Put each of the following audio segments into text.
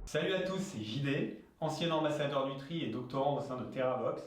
Salut à tous, c'est JD, ancien ambassadeur du tri et doctorant au sein de TerraVox.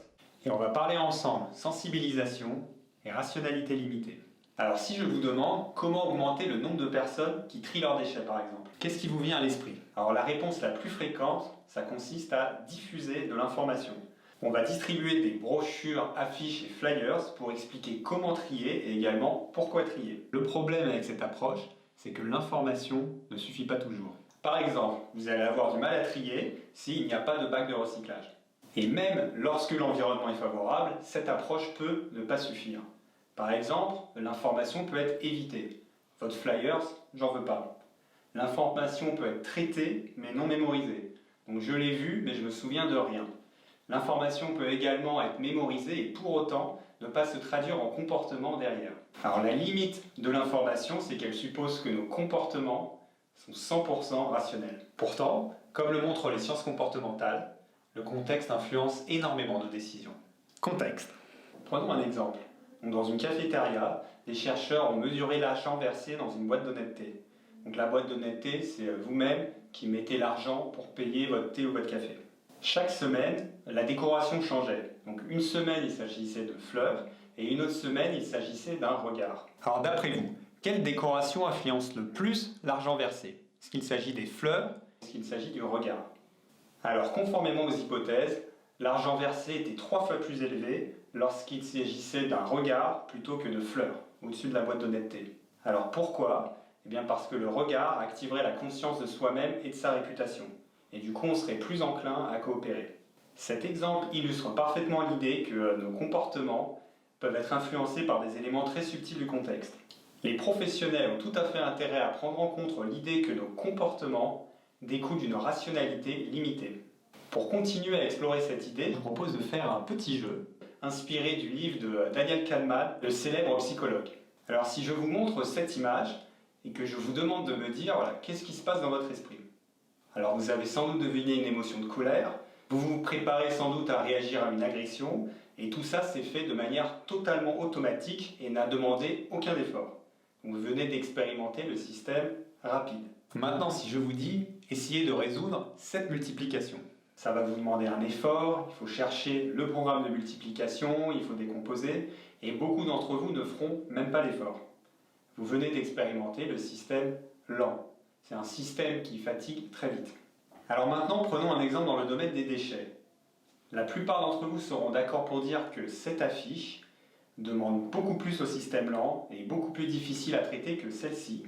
Et on va parler ensemble sensibilisation et rationalité limitée. Alors si je vous demande comment augmenter le nombre de personnes qui trient leurs déchets par exemple, qu'est-ce qui vous vient à l'esprit? Alors la réponse la plus fréquente, ça consiste à diffuser de l'information. On va distribuer des brochures, affiches et flyers pour expliquer comment trier et également pourquoi trier. Le problème avec cette approche, c'est que l'information ne suffit pas toujours. Par exemple, vous allez avoir du mal à trier s'il n'y a pas de bac de recyclage. Et même lorsque l'environnement est favorable, cette approche peut ne pas suffire. Par exemple, l'information peut être évitée. Votre flyers, j'en veux pas. L'information peut être traitée mais non mémorisée. Donc je l'ai vu mais je me souviens de rien. L'information peut également être mémorisée et pour autant ne pas se traduire en comportement derrière. Alors la limite de l'information, c'est qu'elle suppose que nos comportements sont 100% rationnels. Pourtant, comme le montrent les sciences comportementales, le contexte influence énormément nos décisions. Contexte. Prenons un exemple. Dans une cafétéria, les chercheurs ont mesuré l'argent versé dans une boîte d'honnêteté. Donc la boîte d'honnêteté, c'est vous-même qui mettez l'argent pour payer votre thé ou votre café. Chaque semaine, la décoration changeait. Donc une semaine, il s'agissait de fleurs et une autre semaine, il s'agissait d'un regard. Alors d'après vous, quelle décoration influence le plus l'argent versé? Est-ce qu'il s'agit des fleurs? Est-ce qu'il s'agit du regard? Alors conformément aux hypothèses, l'argent versé était 3 fois plus élevé lorsqu'il s'agissait d'un regard plutôt que de fleurs au-dessus de la boîte d'honnêteté. Alors pourquoi? Eh bien parce que le regard activerait la conscience de soi-même et de sa réputation. Et du coup on serait plus enclin à coopérer. Cet exemple illustre parfaitement l'idée que nos comportements peuvent être influencés par des éléments très subtils du contexte. Les professionnels ont tout à fait intérêt à prendre en compte l'idée que nos comportements découlent d'une rationalité limitée. Pour continuer à explorer cette idée, je vous propose de faire un petit jeu inspiré du livre de Daniel Kahneman, le célèbre psychologue. Alors si je vous montre cette image et que je vous demande de me dire qu'est-ce qui se passe dans votre esprit. Alors vous avez sans doute deviné une émotion de colère, vous vous préparez sans doute à réagir à une agression et tout ça s'est fait de manière totalement automatique et n'a demandé aucun effort. Vous venez d'expérimenter le système rapide. Maintenant, si je vous dis, essayez de résoudre cette multiplication. Ça va vous demander un effort, il faut chercher le programme de multiplication, il faut décomposer, et beaucoup d'entre vous ne feront même pas l'effort. Vous venez d'expérimenter le système lent. C'est un système qui fatigue très vite. Alors maintenant, prenons un exemple dans le domaine des déchets. La plupart d'entre vous seront d'accord pour dire que cette affiche demande beaucoup plus au système lent et beaucoup plus difficile à traiter que celle-ci,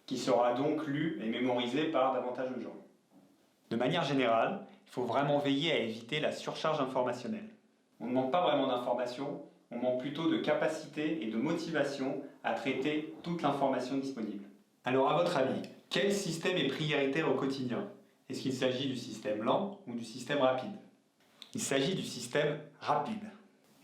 qui sera donc lue et mémorisée par davantage de gens. De manière générale, il faut vraiment veiller à éviter la surcharge informationnelle. On ne manque pas vraiment d'informations, on manque plutôt de capacité et de motivation à traiter toute l'information disponible. Alors à votre avis, quel système est prioritaire au quotidien? Est-ce qu'il s'agit du système lent ou du système rapide? Il s'agit du système rapide.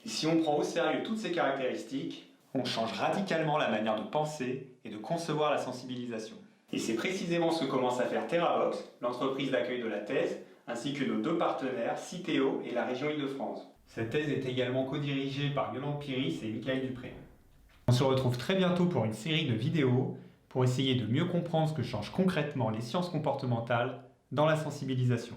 Et si on prend au sérieux toutes ces caractéristiques, on change radicalement la manière de penser et de concevoir la sensibilisation. Et c'est précisément ce que commence à faire TerraVox, l'entreprise d'accueil de la thèse, ainsi que nos deux partenaires, Citeo et la région Île-de-France. Cette thèse est également co-dirigée par Yolande Piris et Michael Dupré. On se retrouve très bientôt pour une série de vidéos pour essayer de mieux comprendre ce que changent concrètement les sciences comportementales dans la sensibilisation.